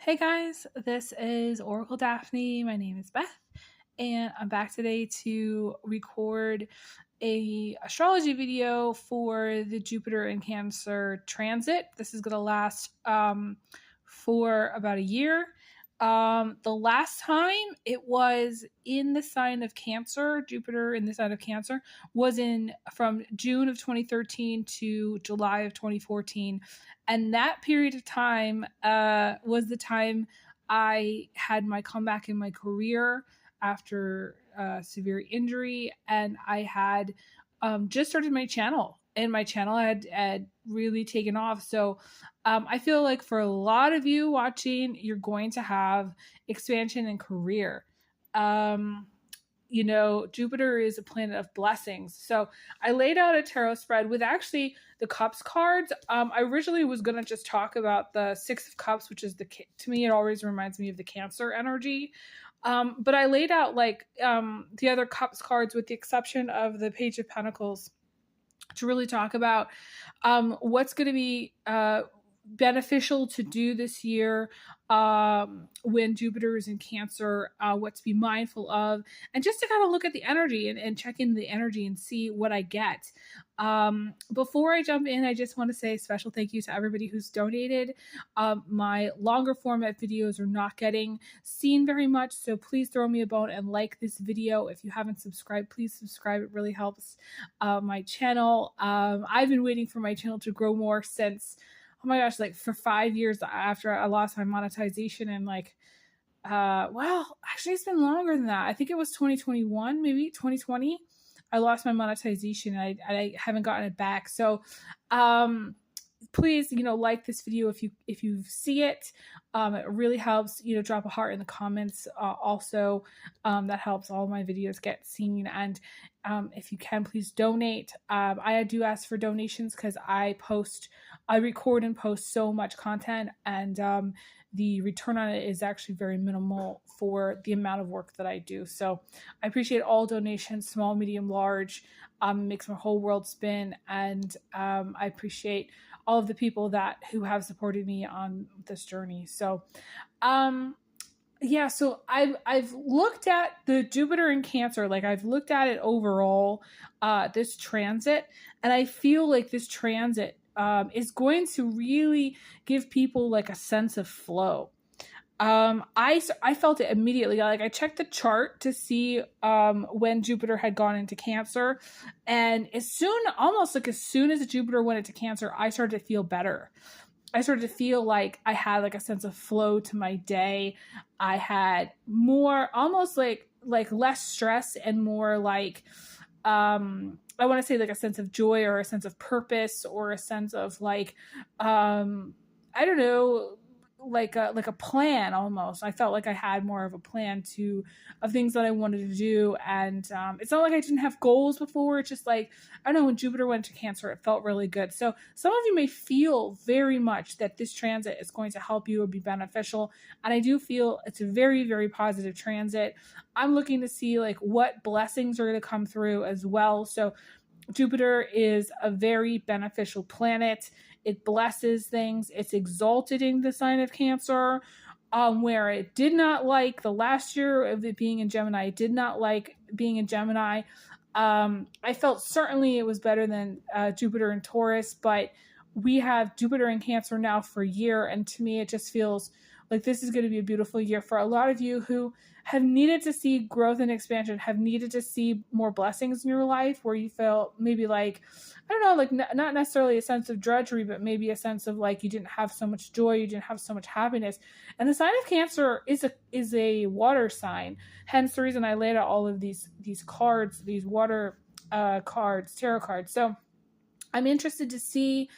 Hey guys, this is OracleDaphne. My name is Beth, and I'm back today to record a astrology video for the Jupiter in Cancer transit. This is going to last for about a year. The last time it was in the sign of Cancer, Jupiter in the sign of Cancer, was from June of 2013 to July of 2014. And that period of time was the time I had my comeback in my career after severe injury. And I had just started my channel. And my channel had really taken off. So I feel like for a lot of you watching, you're going to have expansion in career. Jupiter is a planet of blessings. So I laid out a tarot spread with actually the Cups cards. I originally was going to just talk about the Six of Cups, which is to me, it always reminds me of the Cancer energy. But I laid out the other Cups cards with the exception of the Page of Pentacles to really talk about what's going to be beneficial to do this year when Jupiter is in Cancer, what to be mindful of, and just to kind of look at the energy and check in the energy and see what I get. Before I jump in, I just want to say a special thank you to everybody who's donated. My longer format videos are not getting seen very much, so please throw me a bone and like this video. If you haven't subscribed, please subscribe. It really helps my channel. I've been waiting for my channel to grow more since, oh my gosh, like for 5 years after I lost my monetization, and actually it's been longer than that. I think it was 2021, maybe 2020. I lost my monetization and I haven't gotten it back. So please, like this video if you see it. It really helps. Drop a heart in the comments. Also, that helps all my videos get seen. And if you can, please donate. I do ask for donations because I record and post so much content, and the return on it is actually very minimal for the amount of work that I do. So I appreciate all donations, small, medium, large. Makes my whole world spin, and I appreciate all of the people who have supported me on this journey. So so I've looked at the Jupiter in Cancer, I've looked at it overall, this transit, and I feel like this transit is going to really give people a sense of flow. I felt it immediately. I checked the chart to see when Jupiter had gone into Cancer, and almost as soon as Jupiter went into Cancer, I started to feel better. I started to feel like I had a sense of flow to my day. I had more, almost less stress and more I want to say a sense of joy or a sense of purpose or a sense of I don't know, a plan almost. I felt like I had more of a plan of things that I wanted to do. And it's not like I didn't have goals before. It's just I don't know, when Jupiter went to Cancer, it felt really good. So some of you may feel very much that this transit is going to help you or be beneficial. And I do feel it's a very, very positive transit. I'm looking to see what blessings are going to come through as well. So Jupiter is a very beneficial planet. It blesses things. It's exalted in the sign of Cancer, where it did not like the last year of it being in Gemini. It did not like being in Gemini. I felt certainly it was better than Jupiter in Taurus, but we have Jupiter in Cancer now for a year, and to me it just feels like this is going to be a beautiful year for a lot of you who have needed to see growth and expansion, have needed to see more blessings in your life, where you felt maybe I don't know, not necessarily a sense of drudgery, but maybe a sense of you didn't have so much joy, you didn't have so much happiness. And the sign of Cancer is a water sign. Hence the reason I laid out all of these cards, these water cards, tarot cards. So I'm interested to see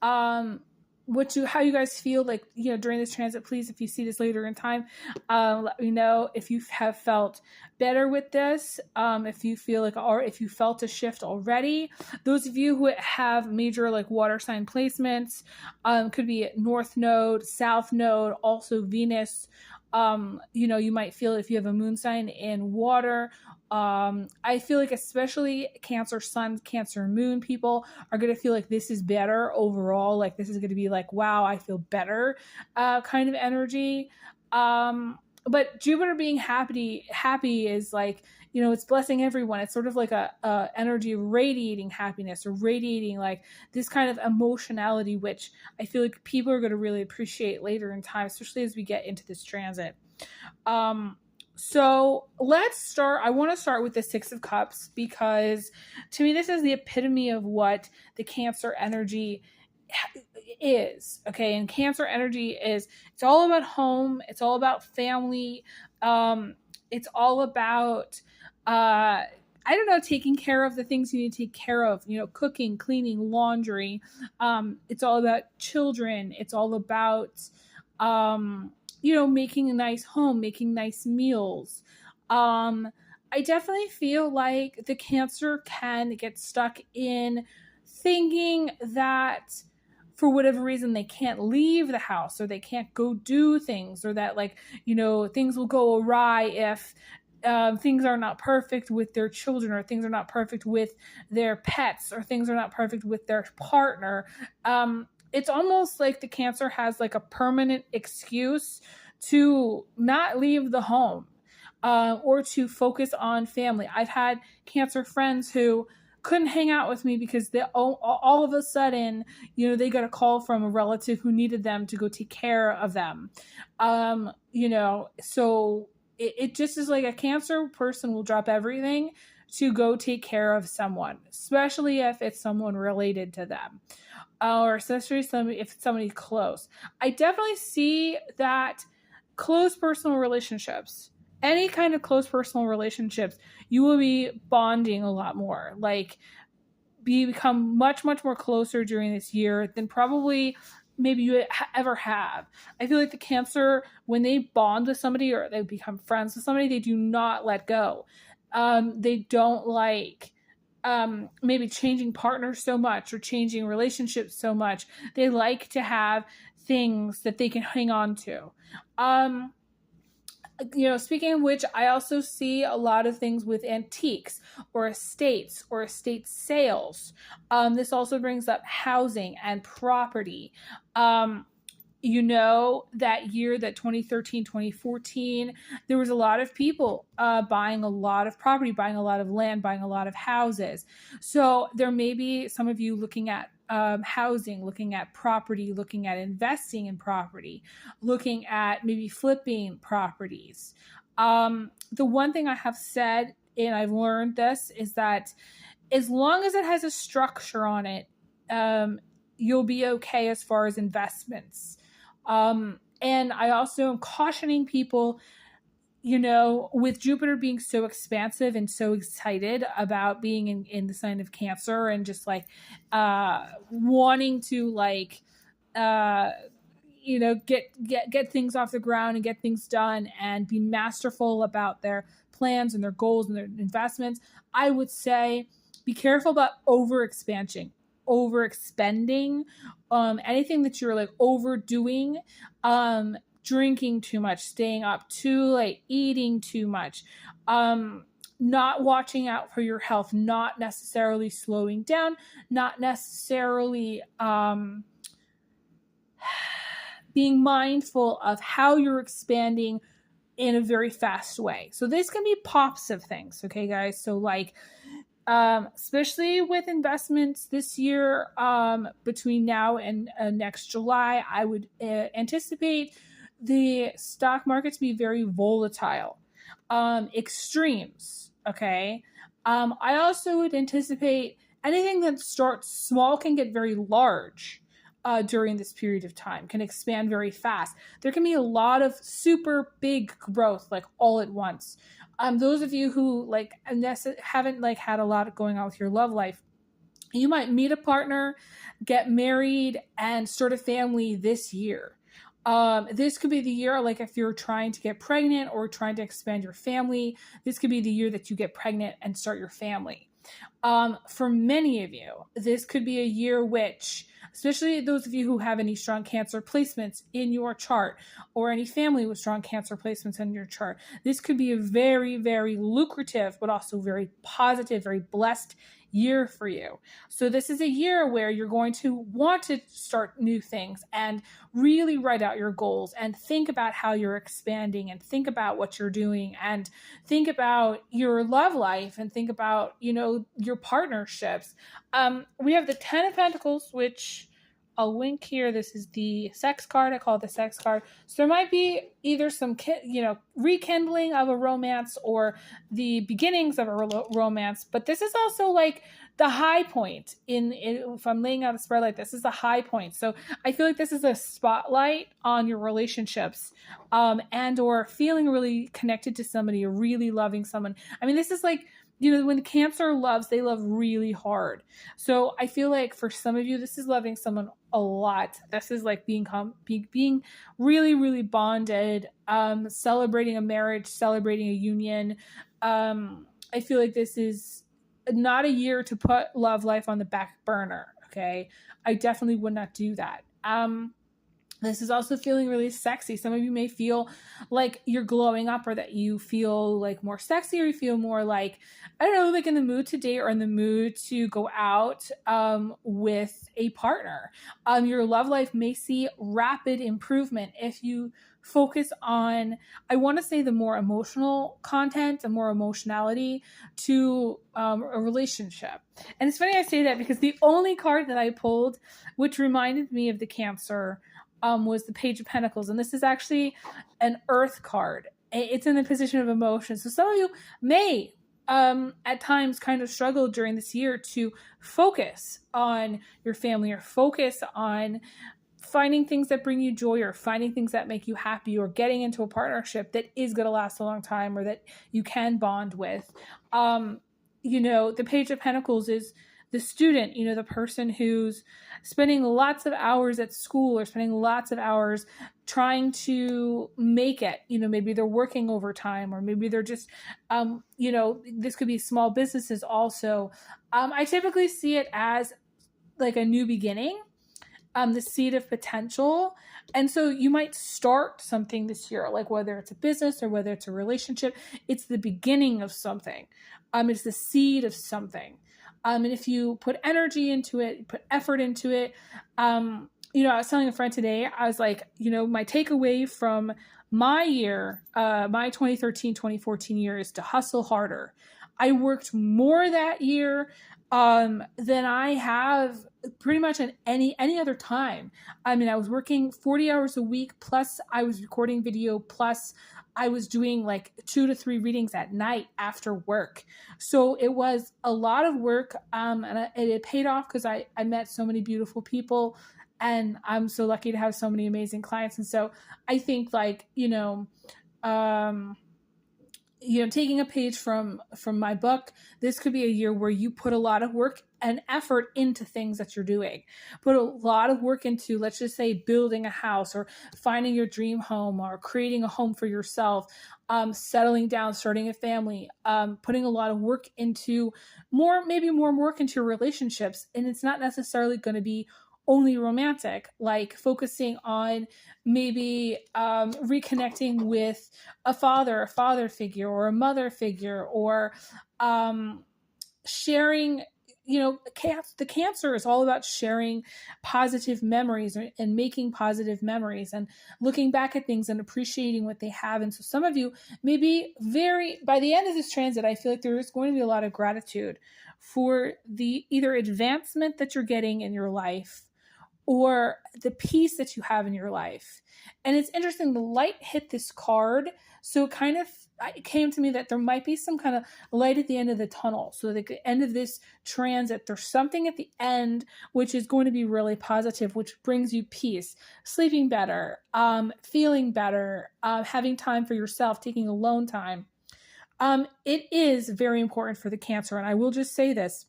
how you guys feel during this transit. Please, if you see this later in time, let me know if you have felt better with this, if you feel or if you felt a shift already. Those of you who have major water sign placements, could be North Node, South Node, also Venus. You might feel if you have a moon sign in water, I feel like especially Cancer Sun, Cancer Moon people are going to feel like this is better overall. Like this is going to be like, wow, I feel better kind of energy. But Jupiter being happy is like, you know, it's blessing everyone. It's sort of like a energy of radiating happiness or radiating like this kind of emotionality, which I feel like people are going to really appreciate later in time, especially as we get into this transit. So let's start. I want to start with the Six of Cups because to me, this is the epitome of what the Cancer energy is. Okay. And Cancer energy is, it's all about home. It's all about family. It's all about, I don't know, taking care of the things you need to take care of, you know, cooking, cleaning, laundry. It's all about children. It's all about, you know, making a nice home, making nice meals. I definitely feel like the Cancer can get stuck in thinking that for whatever reason they can't leave the house or they can't go do things, or that, like, you know, things will go awry if things are not perfect with their children, or things are not perfect with their pets, or things are not perfect with their partner. It's almost like the Cancer has like a permanent excuse to not leave the home or to focus on family. I've had Cancer friends who couldn't hang out with me because they all of a sudden, you know, they got a call from a relative who needed them to go take care of them. You know, so it just is like a Cancer person will drop everything to go take care of someone, especially if it's someone related to them. Or especially if it's somebody close. I definitely see that close personal relationships, any kind of close personal relationships, you will be bonding a lot more. Like, become much, much more closer during this year than probably maybe you ever have. I feel like the Cancer, when they bond with somebody or they become friends with somebody, they do not let go. They don't like maybe changing partners so much or changing relationships so much. They like to have things that they can hang on to. You know, speaking of which, I also see a lot of things with antiques or estates or estate sales. This also brings up housing and property. You know, that year, that 2013, 2014, there was a lot of people buying a lot of property, buying a lot of land, buying a lot of houses. So there may be some of you looking at housing, looking at property, looking at investing in property, looking at maybe flipping properties. The one thing I have said, and I've learned this, is that as long as it has a structure on it, you'll be okay as far as investments. And I also am cautioning people, you know, with Jupiter being so expansive and so excited about being in the sign of Cancer and just like wanting to like you know, get things off the ground and get things done and be masterful about their plans and their goals and their investments, I would say be careful about overexpanding, anything that you're like overdoing, drinking too much, staying up too late, eating too much, not watching out for your health, not necessarily slowing down, not necessarily being mindful of how you're expanding in a very fast way. So this can be pops of things, okay, guys? So like, especially with investments this year, between now and next July, I would anticipate the stock market to be very volatile, extremes. Okay. I also would anticipate anything that starts small can get very large during this period of time, can expand very fast. There can be a lot of super big growth, like all at once. Those of you who like haven't like had a lot going on with your love life, you might meet a partner, get married, and start a family this year. This could be the year, like if you're trying to get pregnant or trying to expand your family, this could be the year that you get pregnant and start your family. For many of you, this could be a year which especially those of you who have any strong Cancer placements in your chart or any family with strong Cancer placements in your chart. This could be a very, very lucrative, but also very positive, very blessed year for you. So this is a year where you're going to want to start new things and really write out your goals and think about how you're expanding and think about what you're doing and think about your love life and think about, your partnerships. We have the 10 of Pentacles, which I'll link here. This is the sex card. I call it the sex card. So there might be either some, rekindling of a romance or the beginnings of a romance. But this is also like the high point if I'm laying out a spread like this is the high point. So I feel like this is a spotlight on your relationships, and or feeling really connected to somebody or really loving someone. I mean, this is like, when Cancer loves, they love really hard. So I feel like for some of you, this is loving someone a lot. This is like being really, really bonded, celebrating a marriage, celebrating a union. I feel like this is not a year to put love life on the back burner. Okay. I definitely would not do that. This is also feeling really sexy. Some of you may feel like you're glowing up or that you feel like more sexy or you feel more like, I don't know, like in the mood to date or in the mood to go out with a partner. Your love life may see rapid improvement if you focus on, I want to say, the more emotional content, the more emotionality to a relationship. And it's funny I say that because the only card that I pulled, which reminded me of the Cancer, was the Page of Pentacles. And this is actually an Earth card. It's in the position of emotion. So some of you may at times kind of struggle during this year to focus on your family or focus on finding things that bring you joy or finding things that make you happy or getting into a partnership that is going to last a long time or that you can bond with. The Page of Pentacles is the student, the person who's spending lots of hours at school or spending lots of hours trying to make it. Maybe they're working overtime or maybe they're just, this could be small businesses also. I typically see it as like a new beginning, the seed of potential. And so you might start something this year, like whether it's a business or whether it's a relationship, it's the beginning of something. It's the seed of something. And if you put energy into it, put effort into it, I was telling a friend today, I was like, my takeaway from my year, my 2013, 2014 year is to hustle harder. I worked more that year than I have pretty much at any other time. I mean, I was working 40 hours a week, plus I was recording video, plus I was doing like 2 to 3 readings at night after work. So it was a lot of work, and it paid off because I met so many beautiful people, and I'm so lucky to have so many amazing clients. And so I think like, taking a page from my book, this could be a year where you put a lot of work and effort into things that you're doing. Put a lot of work into, let's just say, building a house or finding your dream home or creating a home for yourself, settling down, starting a family, putting a lot of work into more work into your relationships. And it's not necessarily going to be only romantic, like focusing on maybe reconnecting with a father figure or a mother figure, or sharing, the Cancer is all about sharing positive memories and making positive memories and looking back at things and appreciating what they have. And so some of you maybe by the end of this transit, I feel like there is going to be a lot of gratitude for the either advancement that you're getting in your life or the peace that you have in your life. And it's interesting, the light hit this card, so it came to me that there might be some kind of light at the end of the tunnel. So at the end of this transit, there's something at the end which is going to be really positive, which brings you peace, sleeping better, feeling better, having time for yourself, taking alone time. It is very important for the Cancer, and I will just say this,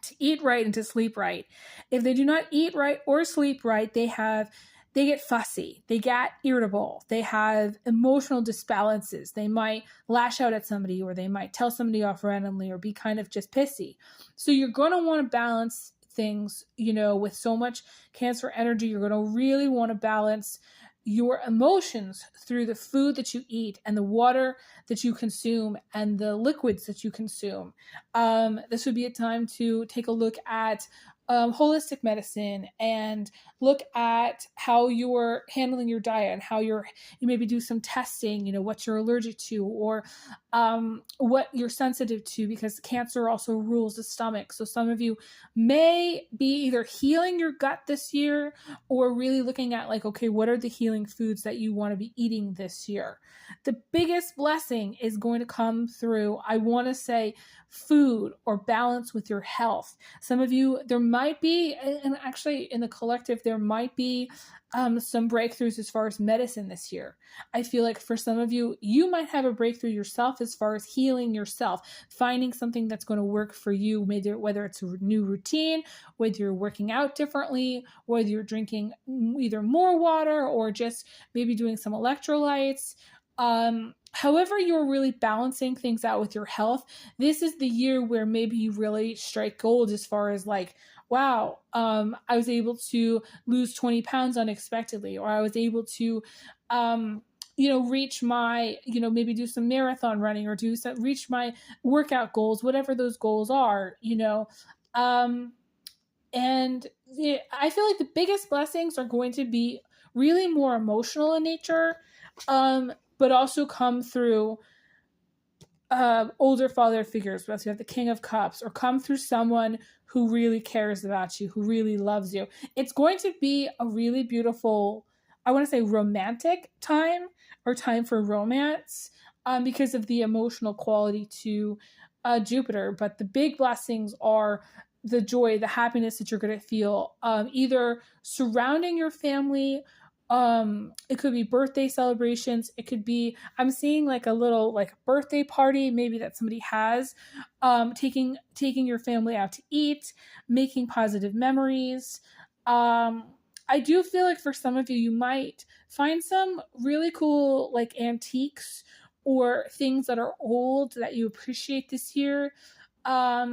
to eat right and to sleep right. If they do not eat right or sleep right, they get fussy, they get irritable, they have emotional disbalances, they might lash out at somebody, or they might tell somebody off randomly or be kind of just pissy. So you're going to want to balance things, with so much Cancer energy. You're going to really want to balance your emotions through the food that you eat and the water that you consume and the liquids that you consume. This would be a time to take a look at holistic medicine and look at how you're handling your diet and how you maybe do some testing, what you're allergic to or what you're sensitive to, because Cancer also rules the stomach. So some of you may be either healing your gut this year or really looking at like, okay, what are the healing foods that you want to be eating this year? The biggest blessing is going to come through, I want to say, food or balance with your health. Some of you, there might be, and actually in the collective, there might be some breakthroughs as far as medicine this year. I feel like for some of you, you might have a breakthrough yourself as far as healing yourself, finding something that's going to work for you, whether it's a new routine, whether you're working out differently, whether you're drinking either more water or just maybe doing some electrolytes. However you're really balancing things out with your health, this is the year where maybe you really strike gold as far as like, wow, I was able to lose 20 pounds unexpectedly, or I was able to, reach my, maybe do some marathon running or reach my workout goals, whatever those goals are, and I feel like the biggest blessings are going to be really more emotional in nature, but also come through older father figures, whether you have the King of Cups, or come through someone who really cares about you, who really loves you. It's going to be a really beautiful, I want to say romantic time, or time for romance, because of the emotional quality to Jupiter. But the big blessings are the joy, the happiness that you're going to feel, either surrounding your family. It could be birthday celebrations. It could be, I'm seeing like a little like birthday party, maybe that somebody has, taking your family out to eat, making positive memories. I do feel like for some of you, you might find some really cool like antiques or things that are old that you appreciate this year. I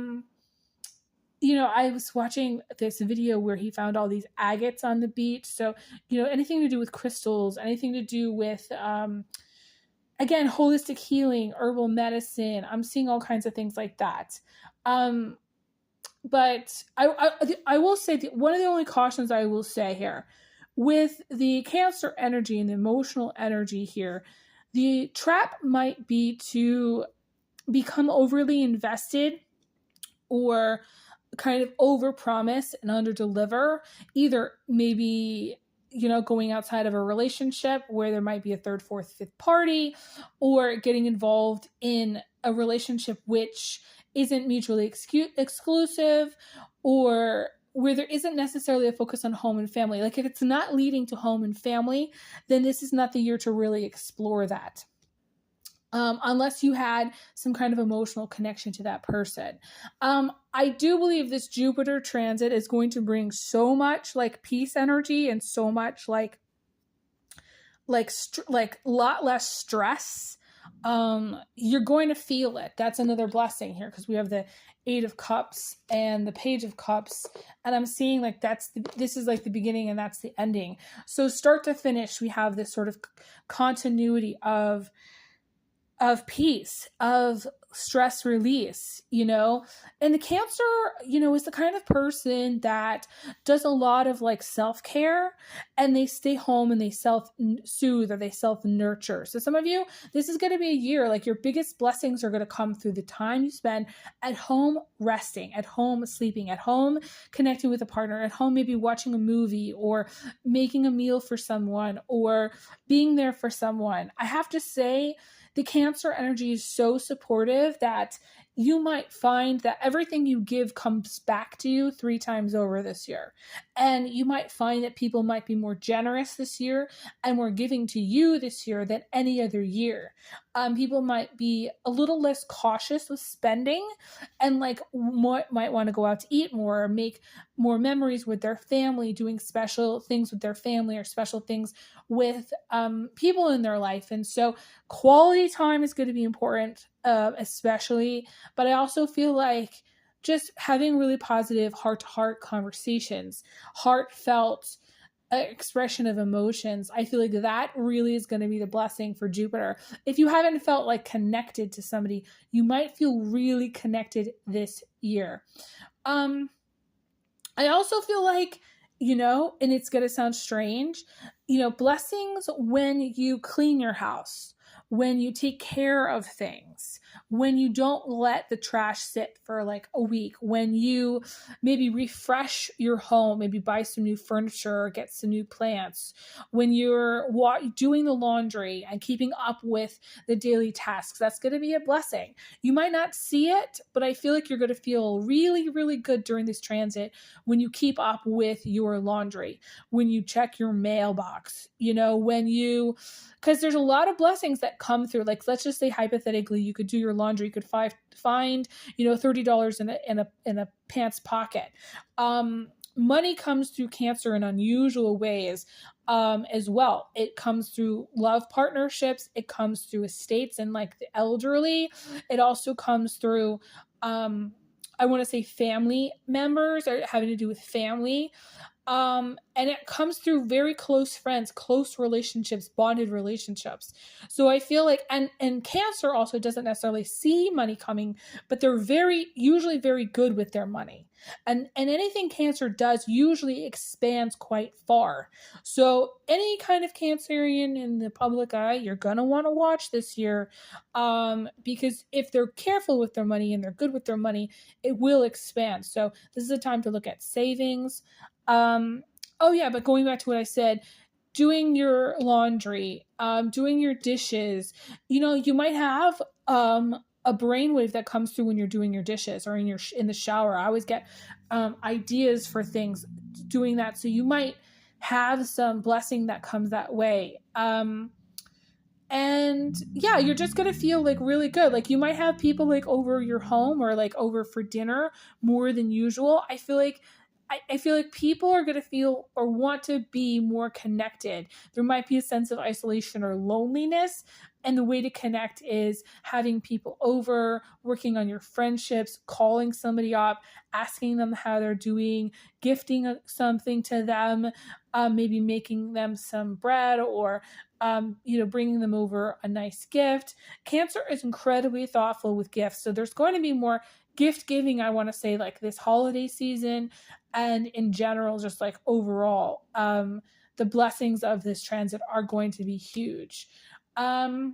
was watching this video where he found all these agates on the beach. So, anything to do with crystals, anything to do with, again, holistic healing, herbal medicine. I'm seeing all kinds of things like that. But I will say that one of the only cautions I will say here with the Cancer energy and the emotional energy here, the trap might be to become overly invested or kind of overpromise and underdeliver, either maybe, going outside of a relationship where there might be a third, fourth, fifth party, or getting involved in a relationship which isn't mutually exclusive, or where there isn't necessarily a focus on home and family. Like if it's not leading to home and family, then this is not the year to really explore that. Unless you had some kind of emotional connection to that person. I do believe this Jupiter transit is going to bring so much like peace energy and so much like lot less stress. You're going to feel it. That's another blessing here because we have the 8 of Cups and the Page of Cups, and I'm seeing like this is like the beginning and that's the ending. So start to finish, we have this sort of continuity of peace, of stress release, and the Cancer, is the kind of person that does a lot of like self-care, and they stay home and they self-soothe or they self-nurture. So some of you, this is going to be a year, like your biggest blessings are going to come through the time you spend at home resting, at home sleeping, at home connecting with a partner, at home maybe watching a movie or making a meal for someone or being there for someone. I have to say, the Cancer energy is so supportive that you might find that everything you give comes back to you 3 times over this year. And you might find that people might be more generous this year and more giving to you this year than any other year. People might be a little less cautious with spending and might want to go out to eat more or make more memories with their family, doing special things with their family or special things with people in their life. And so quality time is going to be important, especially, but I also feel like just having really positive heart-to-heart conversations, heartfelt expression of emotions. I feel like that really is going to be the blessing for Jupiter. If you haven't felt like connected to somebody, you might feel really connected this year. I also feel like, and it's going to sound strange, blessings when you clean your house, when you take care of things, when you don't let the trash sit for like a week, when you maybe refresh your home, maybe buy some new furniture or get some new plants, when you're doing the laundry and keeping up with the daily tasks, that's going to be a blessing. You might not see it, but I feel like you're going to feel really, really good during this transit when you keep up with your laundry, when you check your mailbox, because there's a lot of blessings that come through. Like, let's just say hypothetically, you could do your laundry, you could find $30 in a pants pocket. Money comes through Cancer in unusual ways as well. It comes through love partnerships. It comes through estates and like the elderly. It also comes through, I want to say family members, or having to do with family. And it comes through very close friends, close relationships, bonded relationships. So I feel like, and Cancer also doesn't necessarily see money coming, but they're usually very good with their money. And anything Cancer does usually expands quite far. So any kind of Cancerian in the public eye, you're going to want to watch this year, because if they're careful with their money and they're good with their money, it will expand. So this is a time to look at savings. But going back to what I said, doing your laundry, doing your dishes, you might have a brainwave that comes through when you're doing your dishes or in the shower. I always get ideas for things doing that. So you might have some blessing that comes that way. And yeah, you're just going to feel like really good. Like you might have people like over your home or like over for dinner more than usual. I feel like people are going to feel or want to be more connected. There might be a sense of isolation or loneliness. And the way to connect is having people over, working on your friendships, calling somebody up, asking them how they're doing, gifting something to them, maybe making them some bread or, bringing them over a nice gift. Cancer is incredibly thoughtful with gifts. So there's going to be more gift giving, I want to say, like this holiday season. And in general, just like overall, the blessings of this transit are going to be huge. I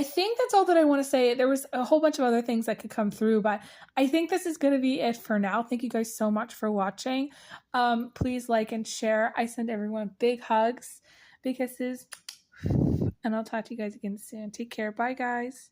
think that's all that I want to say. There was a whole bunch of other things that could come through, but I think this is going to be it for now. Thank you guys so much for watching. Please like and share. I send everyone big hugs, big kisses, and I'll talk to you guys again soon. Take care. Bye, guys.